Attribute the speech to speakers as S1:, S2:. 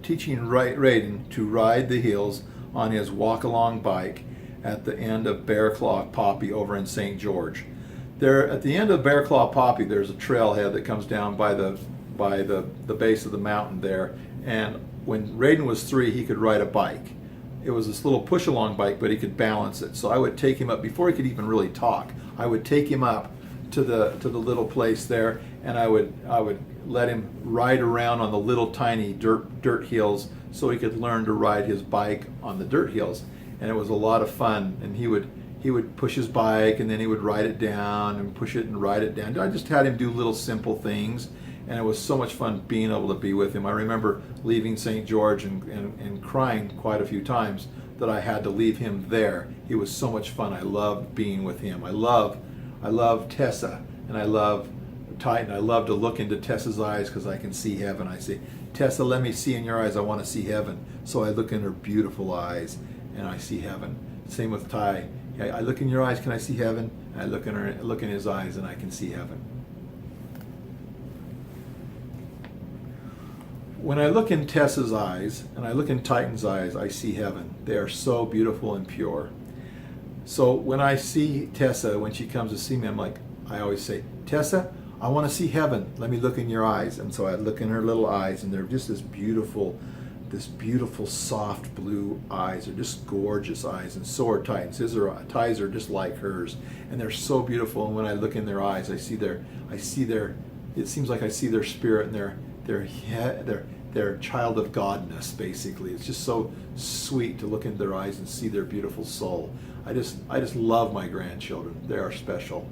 S1: teaching Raiden to ride the hills on his walk-along bike at the end of Bear Claw Poppy over in St. George. There, at the end of Bear Claw Poppy, there's a trailhead that comes down by the base of the mountain there. And when Raiden was 3, he could ride a bike. It was this little push-along bike, but he could balance it. So I would take him up before he could even really talk. I would take him up to the little place there, and I would let him ride around on the little tiny dirt hills so he could learn to ride his bike on the dirt hills. And it was a lot of fun. And he would push his bike, and then he would ride it down and push it and ride it down. I just had him do little simple things, and it was so much fun being able to be with him. I remember leaving St. George and crying quite a few times that I had to leave him there. It was so much fun. I loved being with him. I love Tessa, and I love Titan. I love to look into Tessa's eyes because I can see heaven. I say, Tessa, let me see in your eyes. I want to see heaven. So I look in her beautiful eyes, and I see heaven. Same with Ty. I look in your eyes, can I see heaven? And I look in his eyes, and I can see heaven. When I look in Tessa's eyes and I look in Titan's eyes, I see heaven. They are so beautiful and pure. So when I see Tessa, when she comes to see me, I always say, Tessa, I want to see heaven. Let me look in your eyes. And so I look in her little eyes, and they're just this beautiful, soft blue eyes. They're just gorgeous eyes, and so are Titan's. His eyes are just like hers, and they're so beautiful. And when I look in their eyes, it seems like I see their spirit and their child of Godness, basically. It's just so sweet to look into their eyes and see their beautiful soul. I just love my grandchildren. They are special.